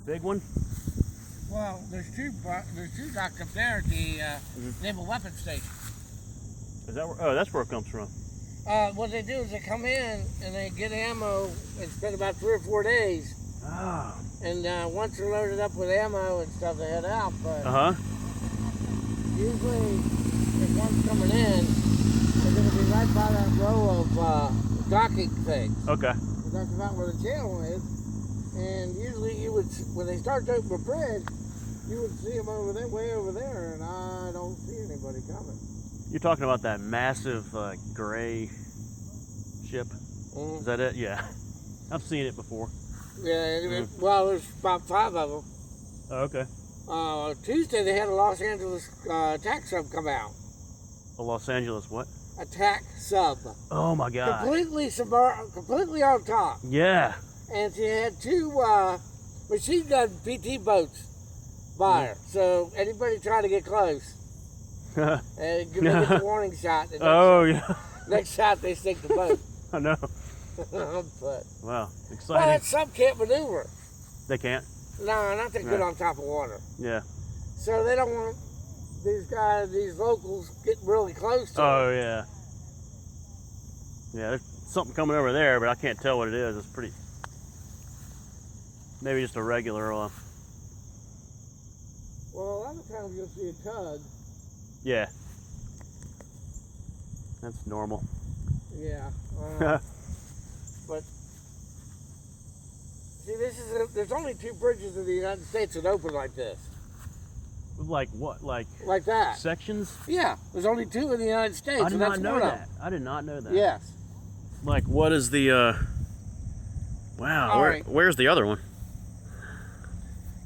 big one? Well, there's two docks up there at the Naval Weapons Station. Is that where? Oh, that's where it comes from. What they do is they come in and they get ammo and spend about 3 or 4 days. Oh. And once they're loaded up with ammo and stuff, they head out. But usually, if one's coming in, they're going to be right by that row of docking things. Okay. That's about where the channel is. And usually, when they start to open the bridge, you would see them over there, way over there, and I don't see anybody coming. You're talking about that massive gray ship? Mm-hmm. Is that it? Yeah. I've seen it before. Yeah, well, there's about 5 of them. Oh, okay. Tuesday, they had a Los Angeles attack sub come out. A Los Angeles what? Attack sub. Oh my God. Completely on top. Yeah. And she had 2 machine gun PT boats by her. So anybody trying to get close, and give them a warning shot. Next shot, they sink the boat. I know. But, wow, exciting. Well, that sub can't maneuver. They can't? No, not that good on top of water. Yeah. So they don't want these locals getting really close to Oh, it. yeah. Yeah, there's something coming over there, but I can't tell what it is. It's pretty, maybe just a regular Well, a lot of times you'll see a tug. Yeah. That's normal. Yeah. But see, there's only 2 bridges in the United States that open like this. Like what? Like that. sections? Yeah, there's only 2 in the United States. I did not know one that. I did not know that. Yes. Like, what is the, wow, where's the other one?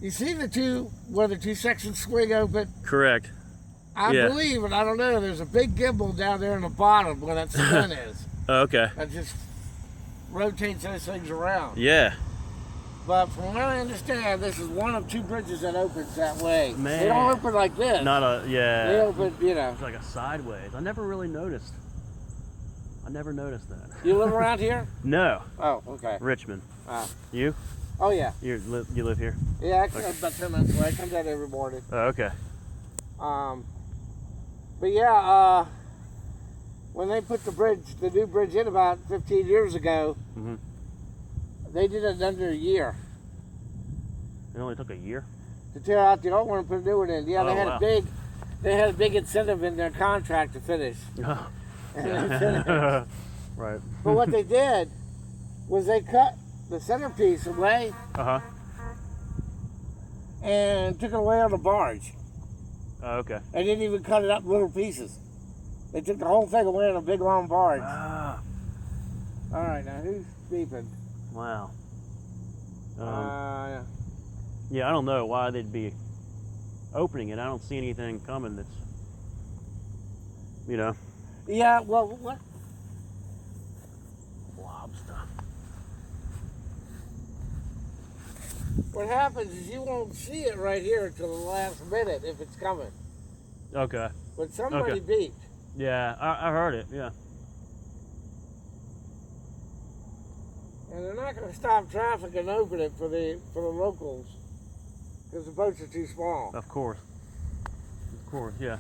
You see the 2, where the 2 sections swing open? Correct. I believe, and I don't know, there's a big gimbal down there in the bottom where that spin is. Oh, okay. That just rotates those things around. Yeah. But from what I understand, this is one of 2 bridges that opens that way. Man. They don't open like this. Not a, yeah. They open, It's like a sideways. I never really noticed. I never noticed that. You live around here? No. Oh, okay. Richmond. Oh. You? Oh, yeah. You live here? Yeah, actually, I'm about 10 minutes away. I come down every morning. Oh, okay. But yeah, when they put the new bridge in about 15 years ago, they did it in under a year. It only took a year? To tear out the old one and put a new one in. Yeah, they had a big incentive in their contract to finish. Oh. And they finished. Right. But what they did was they cut the centerpiece away and took it away on the barge. Oh, okay. They didn't even cut it up in little pieces. They took the whole thing away on a big long barge. Ah. All right, now who's beeping? Wow. Yeah. Yeah, I don't know why they'd be opening it. I don't see anything coming that's, Yeah, well, what? blob stuff. What happens is you won't see it right here until the last minute if it's coming. Okay. But somebody beeped. Yeah, I heard it, yeah. And they're not going to stop traffic and open it for the locals because the boats are too small. Of course, yeah.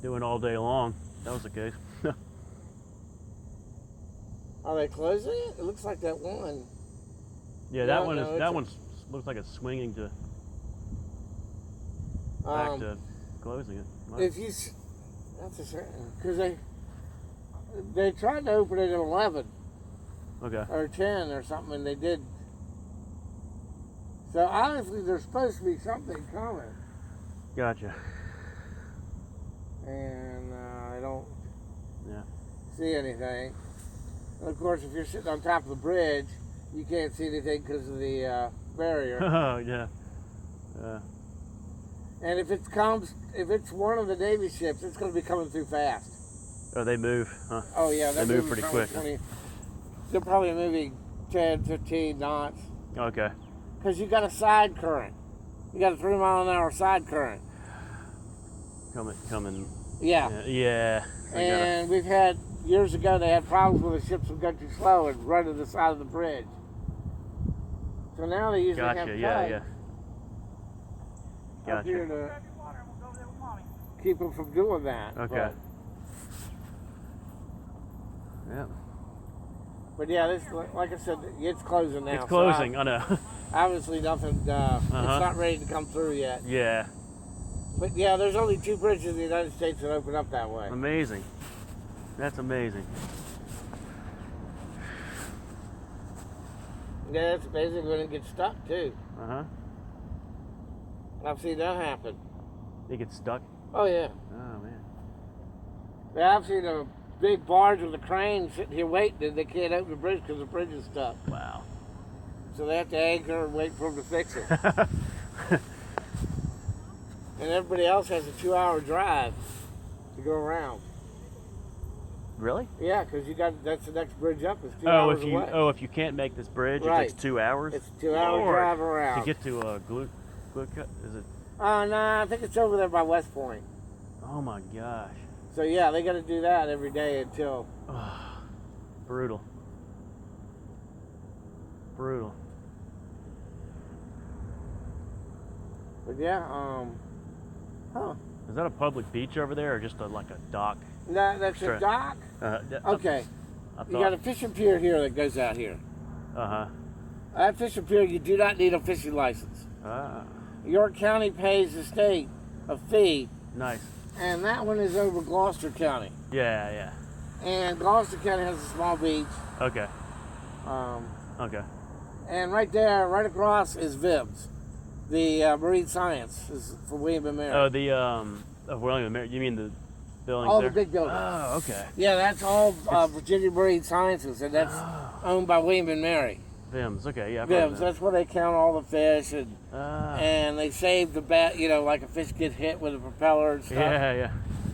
Doing all day long. That was the case. Are they closing it? It looks like that one. Yeah, that one looks like it's swinging to back to closing it. Wow. That's a certain, because they tried to open it at 11. Okay. Or 10 or something, and they did. So obviously there's supposed to be something coming. Gotcha. And I don't see anything. And of course, if you're sitting on top of the bridge, you can't see anything because of the barrier. Oh, yeah. And if it's one of the Navy ships, it's going to be coming through fast. Oh, they move, huh? Oh, yeah. They move pretty quick. They're probably moving 10, 15 knots. Okay. Because you got a side current. You got a 3 mile an hour side current. Coming. Yeah. Yeah. And we've had, years ago, they had problems where the ships would go too slow and run to the side of the bridge. So now they usually have Gotcha. Yeah, tide yeah. up here Gotcha. to keep them from doing that. Okay. Yeah. But yeah, this, like I said, it's closing now. It's closing. I know. Obviously, nothing. It's not ready to come through yet. Yeah. But yeah, there's only 2 bridges in the United States that open up that way. Amazing. That's amazing. Yeah, it's amazing when it gets stuck too. Uh huh. I've seen that happen. They get stuck. Oh yeah. Oh man. Yeah, I've seen a big barge with a crane sitting here waiting, and they can't open the bridge because the bridge is stuck. Wow. So they have to anchor and wait for them to fix it. And everybody else has a 2-hour drive to go around. Really? Yeah, because that's the next bridge up. It's 2 Oh, hours if you away. if you can't make this bridge, Right. it takes 2 hours. It's a 2-hour Lord. drive around. To get to Glut, is it? No, I think it's over there by West Point. Oh my gosh. So yeah, they got to do that every day until. Brutal. Brutal. But yeah, Is that a public beach over there, or just like a dock? that's Sure. a dock. Okay, I you got a thought. fishing pier here that goes out here. Uh-huh. That fishing pier, you do not need a fishing license. Ah, York County pays the state a fee, nice. and that one is over Gloucester County. Yeah, yeah. And Gloucester County has a small beach. Okay. Um, Okay. and right there, right across is VIMS. The Marine Science is for William and Mary. Oh, the of William and Mary. You mean the buildings All there? the big buildings. Oh, okay. Yeah, that's all Virginia Marine Sciences, and that's owned by William and Mary. Vims. Okay, yeah. I've heard of VIMS, that. that's where they count all the fish, Ah. and they save the like a fish gets hit with a propeller and stuff. Yeah, yeah.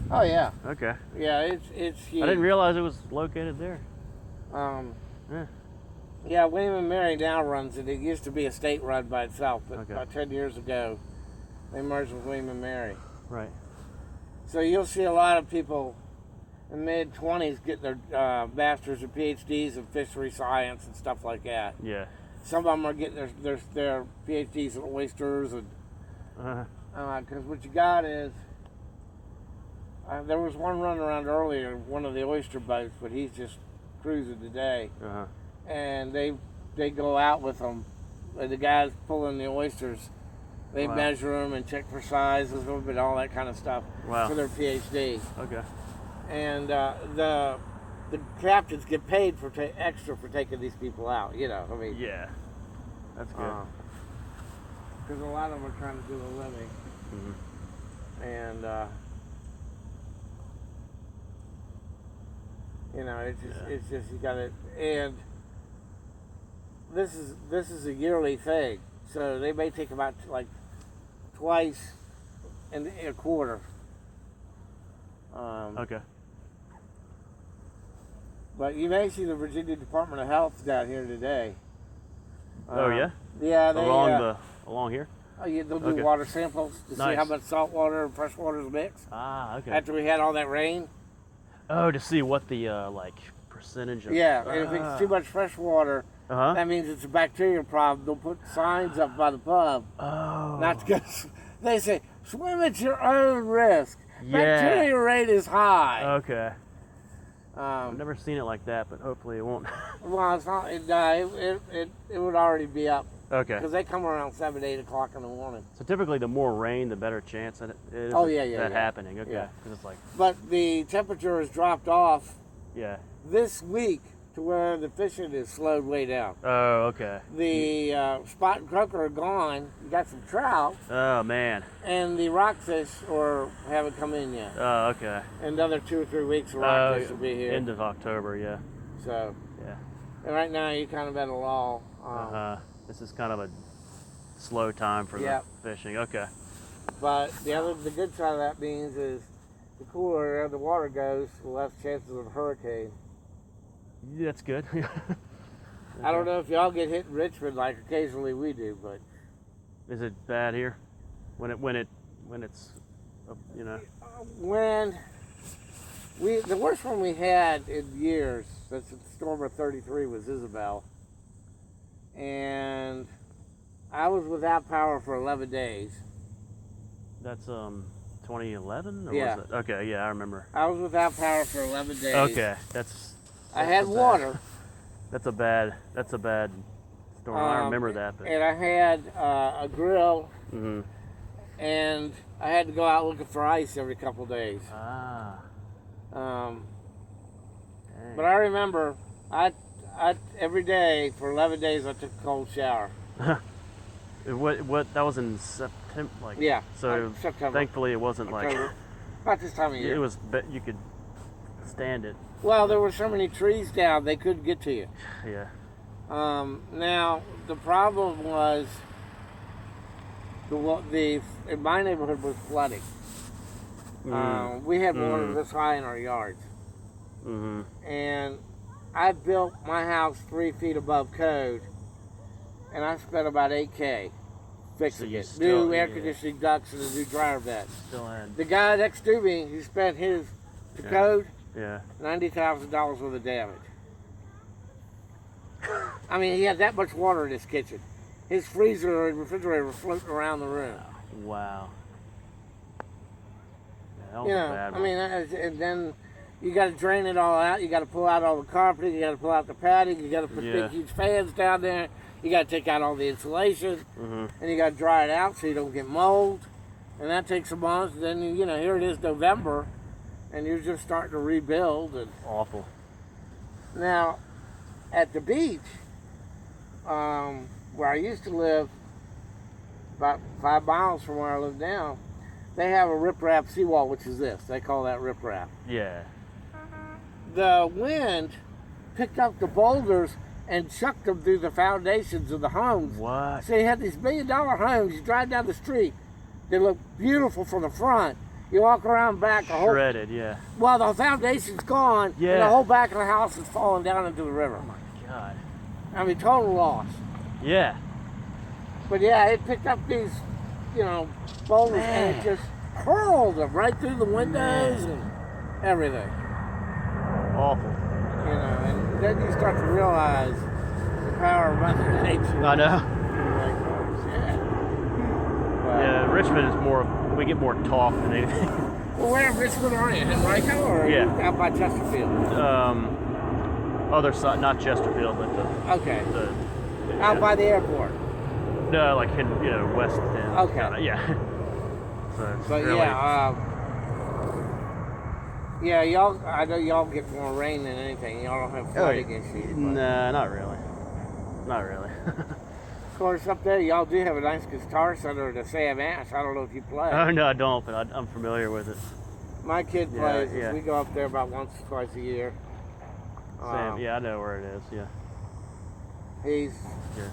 Oh yeah, Okay. yeah, it's huge. I didn't realize it was located there. Yeah. Yeah, William and Mary now runs it. It used to be a state run by itself, but Okay. about 10 years ago, they merged with William and Mary. Right. So you'll see a lot of people in mid-20s get their masters or PhDs in fishery science and stuff like that. Yeah. Some of them are getting their PhDs in oysters, and Uh-huh. because what you got is there was one running around earlier, one of the oyster boats, but he's just cruising today. Uh-huh. And they go out with them. The guys pulling the oysters, they Wow. measure them and check for sizes and all that kind of stuff Wow. for their PhD. Okay. And the captains get paid for extra for taking these people out. You know, I mean, Yeah. That's good. because a lot of them are trying to do a living, Mhm. and you know, it's just you got to. And this is a yearly thing, so they may take about like twice in a quarter. Okay. But you may see the Virginia Department of Health down here today. Oh yeah. Yeah, they Along here. they'll do Okay. water samples to see Nice. how much salt water and fresh water is mixed Ah, okay. after we had all that rain. Oh, to see what the like percentage of. Yeah, and if it's too much fresh water, Uh huh. that means it's a bacterial problem. They'll put signs up by the pub Oh. not to go. They say swim at your own risk. Yeah. Bacteria rate is high. Okay. I've Um, never seen it like that, but hopefully it won't. well, it's not. It would already be up Okay. because they come around 7, 8 o'clock in the morning. So typically, the more rain, the better chance that it is. Oh, of yeah, yeah, that yeah. happening. Okay. Yeah. Because it's like, But the temperature has dropped off yeah. this week to where the fishing is slowed way down. Oh, okay. The spot and croaker are gone. You got some trout, Oh man. and the rockfish haven't come in yet. Oh, okay. In another 2 or 3 weeks, the rockfish will be here. End of October. Yeah. So, Yeah. and right now you're kind of at a lull. This is kind of a slow time for Yeah. the fishing. Okay. But the good side of that means is the cooler the water goes, the less chances of a hurricane. Yeah, that's good. I don't know if y'all get hit in Richmond like occasionally we do, but Is it bad here? When it's, you know. when the worst one we had in years, that's the storm of '33, was Isabel, and I was without power for 11 days. That's 2011 or Yeah. was it? Okay, yeah, I remember. I was without power for 11 days. Okay, that's I had a bad- water. That's a bad storm. I remember that, but And I had a grill, hmm and I had to go out looking for ice every couple days. ah, Um, dang. but I remember, I every day for 11 days I took a cold shower. what that was in September, like Yeah. So September. thankfully it wasn't October. like About this time of year. it was. You could stand it. Well, there were so many trees down they couldn't get to you. Yeah. Now the problem was in my neighborhood was flooding. We had water this high in our yards, Mm-hmm. and I built my house 3 feet above code, and I spent about $8K fixing you it. still- New air yeah. conditioning ducts and a new dryer vent. Still had. The guy next to me, he spent his to Yeah. code Yeah. $90,000 worth of damage. I mean, he had that much water in his kitchen. His freezer and refrigerator were floating around the room. Wow. Yeah, that was You a know, bad I one. mean, and then you got to drain it all out. You got to pull out all the carpeting. You got to pull out the padding. You got to put Yeah. big, huge fans down there. You got to take out all the insulation, Mm-hmm. and you got to dry it out so you don't get mold. And that takes a month. Then you know, here it is November, and you're just starting to rebuild. And Awful. now, at the beach, where I used to live, about 5 miles from where I live now, they have a riprap seawall, which is this. They call that riprap. Yeah. The wind picked up the boulders and chucked them through the foundations of the homes. What? So you had these $1 million homes. You drive down the street, they look beautiful from the front. You walk around back, the whole Shredded. Yeah. well, the foundation's gone, and Yeah. the whole back of the house is falling down into the river. Oh my God. I mean, total loss. Yeah. But yeah, it picked up these, boulders and it Man. just hurled them right through the windows and everything. Awful. And then you start to realize the power of Mother Nature. I know. You're like, oh shit. But, Yeah. Richmond is more. We get more talk than anything. Well, where in Richmond are you? Henrico or Yeah. out by Chesterfield? Other side, not Chesterfield, but Okay. the Out by the airport. no, like West End. Okay. Kinda, yeah. So it's But really, y'all. I know y'all get more rain than anything. Y'all don't have flooding issues. But Nah, not really. Not really. of course, up there y'all do have a nice guitar center at the Sam Ash. I don't know if you play. Oh no, I don't, but I'm familiar with it. My kid Yeah, plays. yeah. We go up there about once or twice a year. Sam, yeah, I know where it is. Yeah. He's Yeah.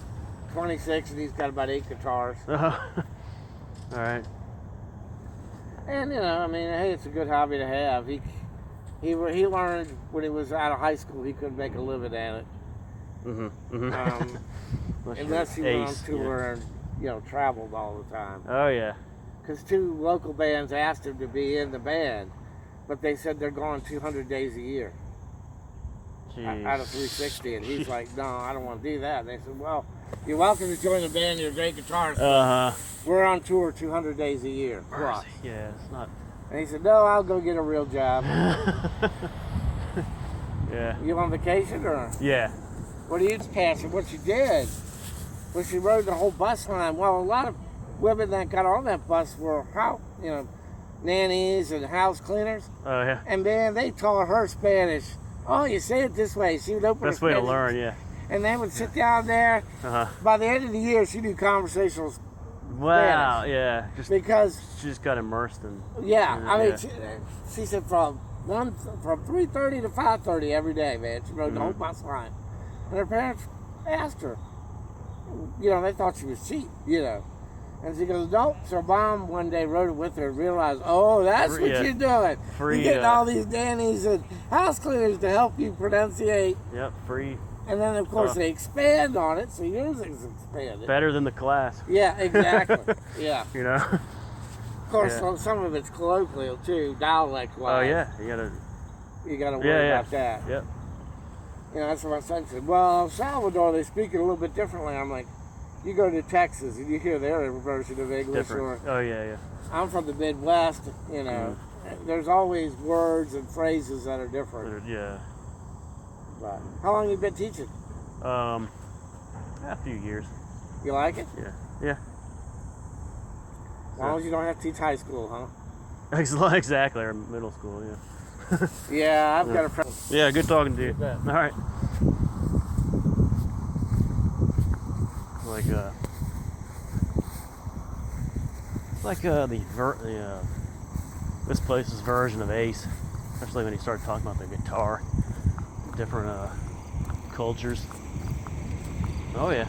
26 and he's got about 8 guitars. All right. And I mean, hey, it's a good hobby to have. He learned when he was out of high school he couldn't make a living at it. Mm-hmm. Unless he went on tour and traveled all the time. Oh yeah. Because 2 local bands asked him to be in the band, but they said they're gone 200 days a year Jeez. out of 360, and he's like, no, I don't want to do that. And they said, well, you're welcome to join the band. You're a great guitarist. We're on tour 200 days a year. Plus. Yeah, it's not. And he said, no, I'll go get a real job. Yeah. You on vacation or? Yeah. What are you passing? What you did was she rode the whole bus line. Well, a lot of women that got on that bus were nannies and house cleaners. Oh yeah. And man, they taught her Spanish. Oh, you say it this way. She would open Best her way to Spanish, learn. Yeah. And they would sit down there. Uh huh. By the end of the year, she knew conversational Wow. Yeah. because She just got immersed in. I mean, Yeah. she said from 3:30 to 5:30 every day, man. She rode the whole Mhm. bus line, and her parents asked her. They thought she was cheap, And she goes, nope. So mom one day rode it with her and realized, oh, that's Free, what yeah. you're doing. Free, You're getting all these nannies and house cleaners to help you pronunciate. Yep. Free. And then, of course, Stuff. they expand on it, so yours is expanded. Better than the class. Yeah, exactly. Yeah. Of course, Yeah. some of it's colloquial, too, dialect-wise. Oh yeah. You gotta. You got to worry about that. Yep. That's what my son said. Well, Salvador, they speak it a little bit differently. I'm like, you go to Texas and you hear their version of English. Different. Oh yeah, yeah. I'm from the Midwest, you know. There's always words and phrases that are different. Yeah. But how long have you been teaching? A few years. You like it? Yeah. Yeah. As long as you don't have to teach high school, huh? Exactly, or middle school, yeah. Yeah, I've got a friend. Yeah, good talking to you. Yeah. All right. This place's version of Ace, especially when he started talking about the guitar, different cultures. Oh yeah.